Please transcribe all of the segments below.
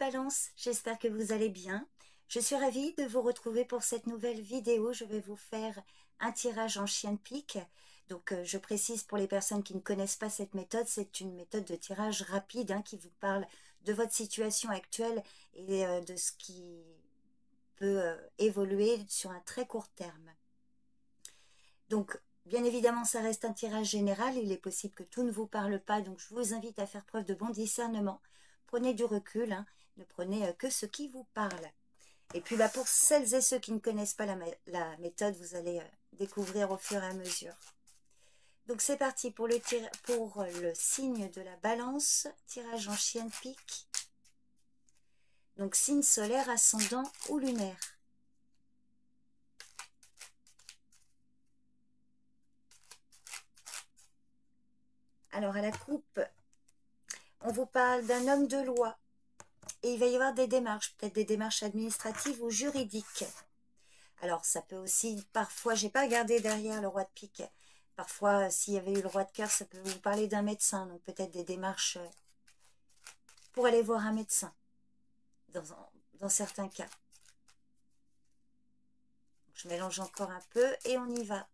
balances, j'espère que vous allez bien. Je suis ravie de vous retrouver pour cette nouvelle vidéo. Je vais vous faire un tirage en chien de pique. Donc je précise pour les personnes qui ne connaissent pas cette méthode, c'est une méthode de tirage rapide qui vous parle de votre situation actuelle et de ce qui peut évoluer sur un très court terme. Donc bien évidemment ça reste un tirage général, il est possible que tout ne vous parle pas, donc je vous invite à faire preuve de bon discernement. Prenez du recul, ne prenez que ce qui vous parle. Et puis pour celles et ceux qui ne connaissent pas la méthode, vous allez découvrir au fur et à mesure. Donc c'est parti pour le signe de la balance, tirage en chien de pique. Donc signe solaire, ascendant ou lunaire. Alors à la coupe, on vous parle d'un homme de loi. Et il va y avoir des démarches, peut-être des démarches administratives ou juridiques. Alors, ça peut aussi, parfois, j'ai pas regardé derrière le roi de pique. Parfois, s'il y avait eu le roi de cœur, ça peut vous parler d'un médecin. Donc, peut-être des démarches pour aller voir un médecin, dans certains cas. Je mélange encore un peu et on y va.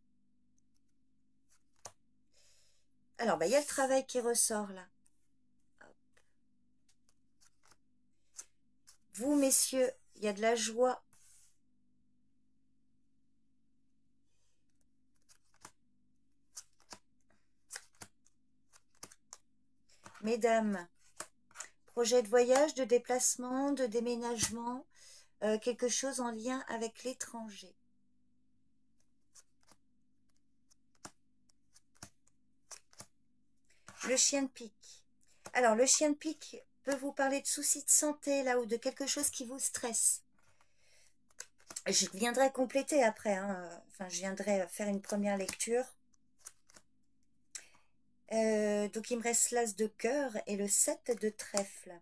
Alors, il y a le travail qui ressort là. Vous, messieurs, il y a de la joie. Mesdames, projet de voyage, de déplacement, de déménagement, quelque chose en lien avec l'étranger. Le chien de pique. Alors, le chien de pique peut vous parler de soucis de santé, là, ou de quelque chose qui vous stresse. Je viendrai compléter après, enfin, je viendrai faire une première lecture. Donc, il me reste l'as de cœur et le 7 de trèfle.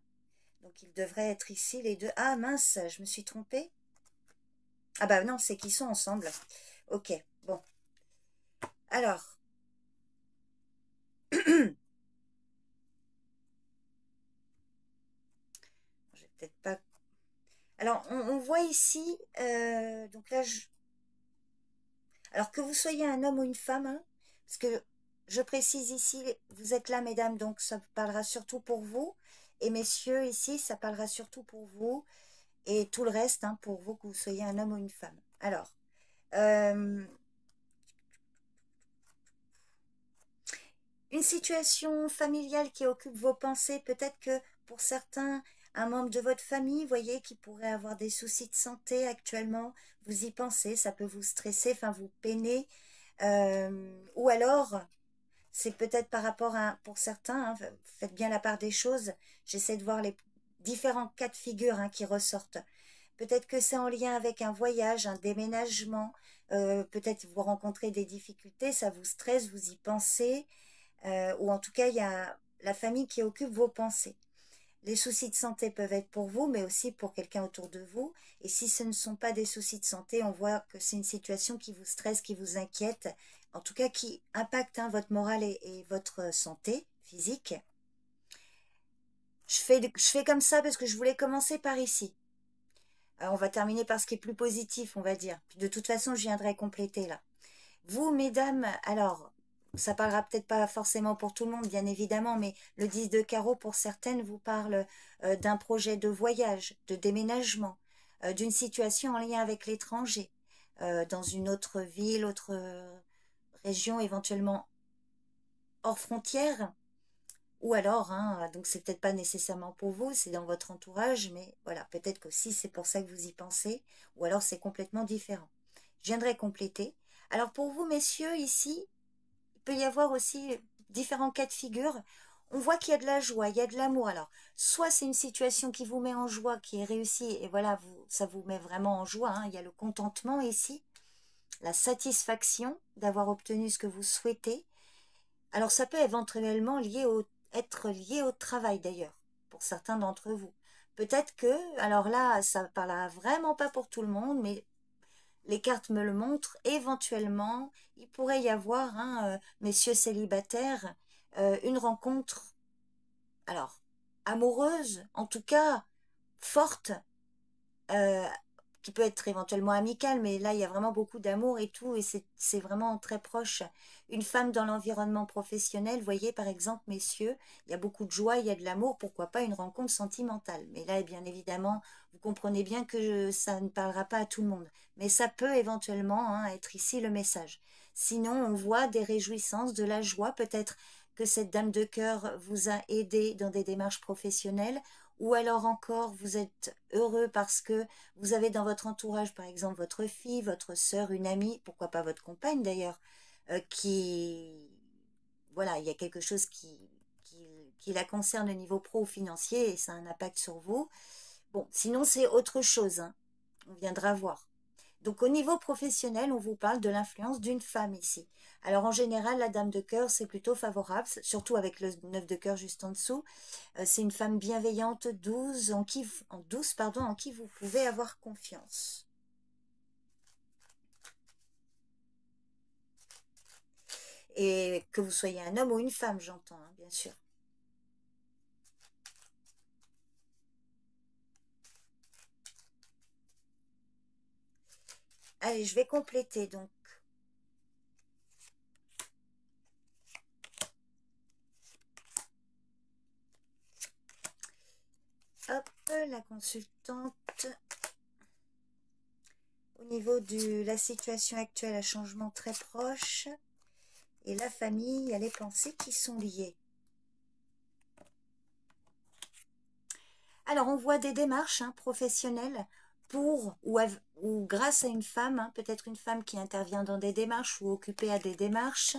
Donc, il devrait être ici, les deux. Ah, mince, je me suis trompée. Ah bah non, c'est qu'ils sont ensemble. Ok, bon. Alors... je vais peut-être pas... Alors, on voit ici... donc là, alors que vous soyez un homme ou une femme, parce que je précise ici, vous êtes là, mesdames, donc ça parlera surtout pour vous. Et messieurs, ici, ça parlera surtout pour vous. Et tout le reste, pour vous, que vous soyez un homme ou une femme. Alors, une situation familiale qui occupe vos pensées, peut-être que pour certains, un membre de votre famille, voyez, qui pourrait avoir des soucis de santé actuellement, vous y pensez, ça peut vous stresser, enfin vous peiner. Ou alors, c'est peut-être par rapport à, pour certains, faites bien la part des choses, j'essaie de voir les différents cas de figure qui ressortent. Peut-être que c'est en lien avec un voyage, un déménagement, peut-être vous rencontrez des difficultés, ça vous stresse, vous y pensez, ou en tout cas, il y a la famille qui occupe vos pensées. Les soucis de santé peuvent être pour vous, mais aussi pour quelqu'un autour de vous. Et si ce ne sont pas des soucis de santé, on voit que c'est une situation qui vous stresse, qui vous inquiète, en tout cas qui impacte votre morale et votre santé physique. Je fais comme ça parce que je voulais commencer par ici. On va terminer par ce qui est plus positif, on va dire. Puis de toute façon, je viendrai compléter là. Vous, mesdames, alors, ça parlera peut-être pas forcément pour tout le monde, bien évidemment, mais le 10 de carreau, pour certaines, vous parle d'un projet de voyage, de déménagement, d'une situation en lien avec l'étranger, dans une autre ville, autre région, éventuellement hors frontière, ou alors, donc c'est peut-être pas nécessairement pour vous, c'est dans votre entourage, mais voilà, peut-être qu'aussi c'est pour ça que vous y pensez, ou alors c'est complètement différent. Je viendrai compléter. Alors pour vous, messieurs, ici, il peut y avoir aussi différents cas de figure. On voit qu'il y a de la joie, il y a de l'amour. Alors, soit c'est une situation qui vous met en joie, qui est réussie, et voilà, ça vous met vraiment en joie. Il y a le contentement ici, la satisfaction d'avoir obtenu ce que vous souhaitez. Alors, ça peut éventuellement être lié au travail d'ailleurs, pour certains d'entre vous. Peut-être que, alors là, ça ne parlera vraiment pas pour tout le monde, mais les cartes me le montrent, éventuellement, il pourrait y avoir, messieurs célibataires, une rencontre, alors, amoureuse, en tout cas, forte, euh, qui peut être éventuellement amicale, mais là, il y a vraiment beaucoup d'amour et tout, et c'est vraiment très proche. Une femme dans l'environnement professionnel, vous voyez, par exemple, messieurs, il y a beaucoup de joie, il y a de l'amour, pourquoi pas une rencontre sentimentale. Mais là, bien évidemment, vous comprenez bien que ça ne parlera pas à tout le monde. Mais ça peut éventuellement hein, être ici le message. Sinon, on voit des réjouissances, de la joie, peut-être que cette dame de cœur vous a aidé dans des démarches professionnelles, ou alors encore, vous êtes heureux parce que vous avez dans votre entourage, par exemple, votre fille, votre sœur, une amie, pourquoi pas votre compagne d'ailleurs, qui, voilà, il y a quelque chose qui la concerne au niveau pro ou financier et ça a un impact sur vous. Bon, sinon c'est autre chose, hein. On viendra voir. Donc au niveau professionnel, on vous parle de l'influence d'une femme ici. Alors en général, la dame de cœur, c'est plutôt favorable, surtout avec le 9 de cœur juste en dessous. C'est une femme bienveillante, douce, en qui vous pouvez avoir confiance. Et que vous soyez un homme ou une femme, j'entends, hein, bien sûr. Allez, je vais compléter donc. Hop, la consultante. Au niveau de la situation actuelle, un changement très proche. Et la famille, il y a les pensées qui sont liées. Alors, on voit des démarches hein, professionnelles pour ou grâce à une femme, hein, peut-être une femme qui intervient dans des démarches ou occupée à des démarches.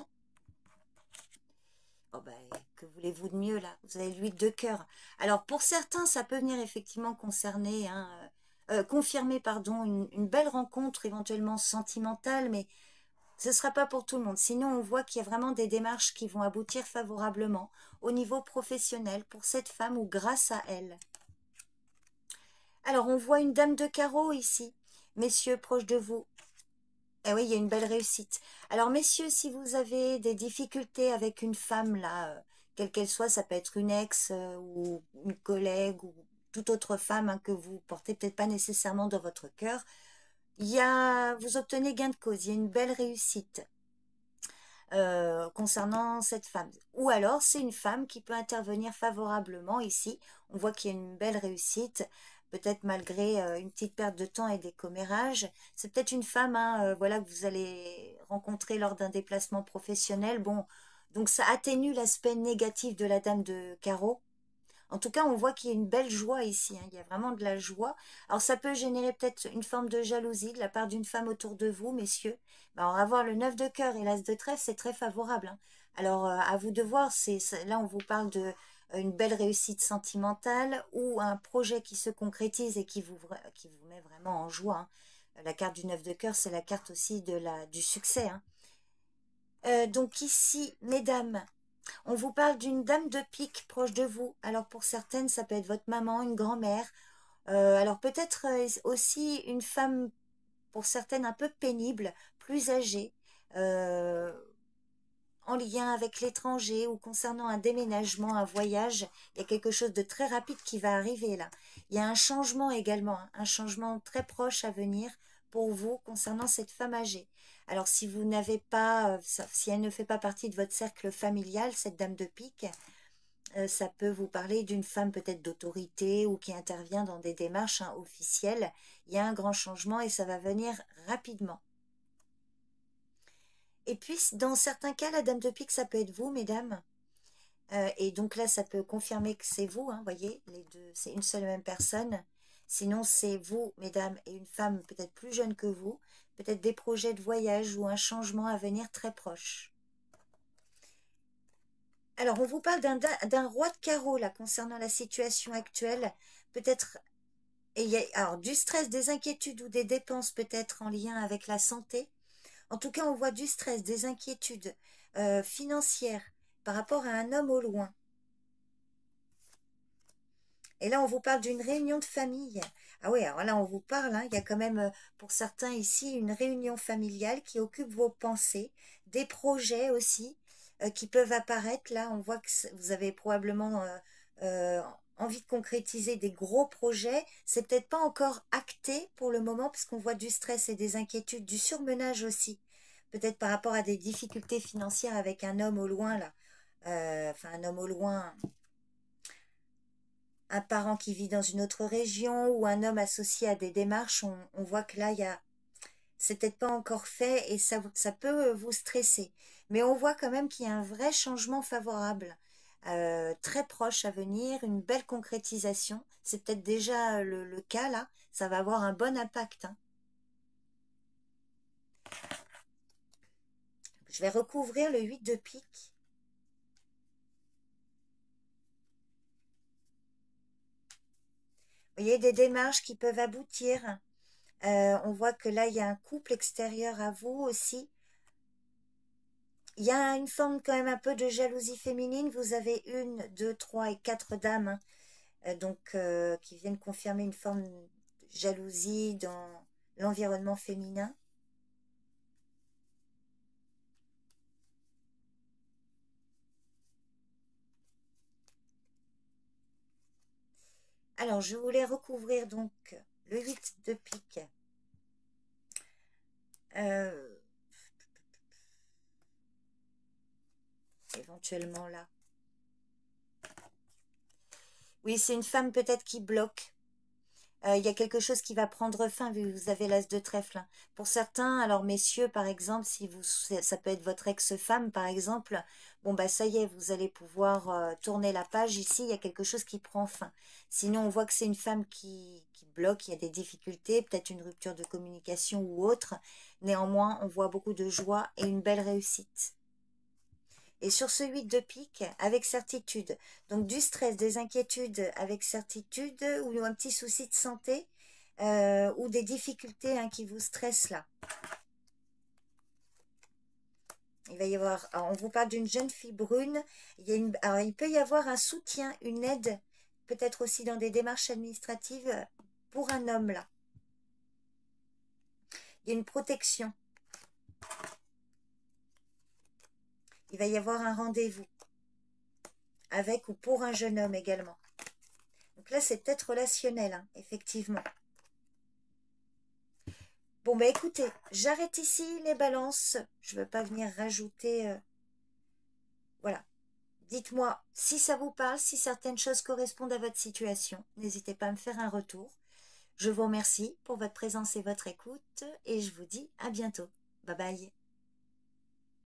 Oh ben, que voulez-vous de mieux là? Vous avez l'huile de cœur. Alors pour certains, ça peut venir effectivement concerner, hein, confirmer pardon, une belle rencontre éventuellement sentimentale, mais ce ne sera pas pour tout le monde. Sinon, on voit qu'il y a vraiment des démarches qui vont aboutir favorablement au niveau professionnel pour cette femme ou grâce à elle. Alors on voit une dame de carreau ici, messieurs proches de vous. Eh oui, il y a une belle réussite. Alors, messieurs, si vous avez des difficultés avec une femme, là, quelle qu'elle soit, ça peut être une ex ou une collègue ou toute autre femme hein, que vous portez peut-être pas nécessairement dans votre cœur, vous obtenez gain de cause, il y a une belle réussite concernant cette femme. Ou alors, c'est une femme qui peut intervenir favorablement ici. On voit qu'il y a une belle réussite, peut-être malgré une petite perte de temps et des commérages. C'est peut-être une femme hein, voilà, que vous allez rencontrer lors d'un déplacement professionnel. Bon, donc ça atténue l'aspect négatif de la dame de carreau. En tout cas, on voit qu'il y a une belle joie ici, hein. Il y a vraiment de la joie. Alors, ça peut générer peut-être une forme de jalousie de la part d'une femme autour de vous, messieurs. Ben, alors, avoir le 9 de cœur et l'as de trèfle, c'est très favorable, hein. Alors, à vous de voir. Là, on vous parle de une belle réussite sentimentale ou un projet qui se concrétise et qui vous met vraiment en joie, hein. La carte du 9 de cœur, c'est la carte aussi du succès, hein. Donc ici, mesdames, on vous parle d'une dame de pique proche de vous. Alors pour certaines, ça peut être votre maman, une grand-mère. Alors peut-être aussi une femme, pour certaines, un peu pénible, plus âgée, euh, en lien avec l'étranger ou concernant un déménagement, un voyage. Il y a quelque chose de très rapide qui va arriver là. Il y a un changement également, hein, un changement très proche à venir pour vous concernant cette femme âgée. Alors si vous n'avez pas, si elle ne fait pas partie de votre cercle familial, cette dame de pique, ça peut vous parler d'une femme peut-être d'autorité ou qui intervient dans des démarches hein, officielles. Il y a un grand changement et ça va venir rapidement. Et puis, dans certains cas, la dame de pique, ça peut être vous, mesdames. Et donc là, ça peut confirmer que c'est vous, hein, voyez, les deux, c'est une seule et même personne. Sinon, c'est vous, mesdames, et une femme peut-être plus jeune que vous, peut-être des projets de voyage ou un changement à venir très proche. Alors, on vous parle d'un roi de carreau, là, concernant la situation actuelle. Peut-être, et il y a, alors, du stress, des inquiétudes ou des dépenses peut-être en lien avec la santé. En tout cas, on voit du stress, des inquiétudes financières par rapport à un homme au loin. Et là, on vous parle d'une réunion de famille. Ah oui, alors là, on vous parle, hein, il y a quand même, pour certains ici, une réunion familiale qui occupe vos pensées, des projets aussi qui peuvent apparaître. Là, on voit que vous avez probablement envie de concrétiser des gros projets. C'est peut-être pas encore acté pour le moment, parce qu'on voit du stress et des inquiétudes, du surmenage aussi. Peut-être par rapport à des difficultés financières avec un homme au loin, là. Enfin, un homme au loin, un parent qui vit dans une autre région ou un homme associé à des démarches, on voit que là, c'est peut-être pas encore fait et ça peut vous stresser. Mais on voit quand même qu'il y a un vrai changement favorable, très proche à venir, une belle concrétisation. C'est peut-être déjà le cas là, ça va avoir un bon impact, hein. Je vais recouvrir le 8 de pique. Vous voyez, des démarches qui peuvent aboutir. On voit que là, il y a un couple extérieur à vous aussi. Il y a une forme quand même un peu de jalousie féminine. Vous avez une, deux, trois et quatre dames, hein, qui viennent confirmer une forme de jalousie dans l'environnement féminin. Alors, je voulais recouvrir donc le 8 de pique. Euh, Éventuellement là. Oui, c'est une femme peut-être qui bloque. Il y a quelque chose qui va prendre fin, vu que vous avez l'as de trèfle, hein. Pour certains, alors messieurs, par exemple, si vous, ça peut être votre ex-femme, par exemple, bon, bah ça y est, vous allez pouvoir tourner la page. Ici, il y a quelque chose qui prend fin. Sinon, on voit que c'est une femme qui bloque, il y a des difficultés, peut-être une rupture de communication ou autre. Néanmoins, on voit beaucoup de joie et une belle réussite. Et sur ce 8 de pique, avec certitude, donc du stress, des inquiétudes avec certitude, ou un petit souci de santé, ou des difficultés, hein, qui vous stressent là. Il va y avoir, alors on vous parle d'une jeune fille brune, alors il peut y avoir un soutien, une aide, peut-être aussi dans des démarches administratives pour un homme là. Il y a une protection. Il va y avoir un rendez-vous avec ou pour un jeune homme également. Donc là, c'est peut-être relationnel, hein, effectivement. Bon, bah écoutez, j'arrête ici les balances. Je ne veux pas venir rajouter. Voilà. Dites-moi si ça vous parle, si certaines choses correspondent à votre situation. N'hésitez pas à me faire un retour. Je vous remercie pour votre présence et votre écoute et je vous dis à bientôt. Bye bye.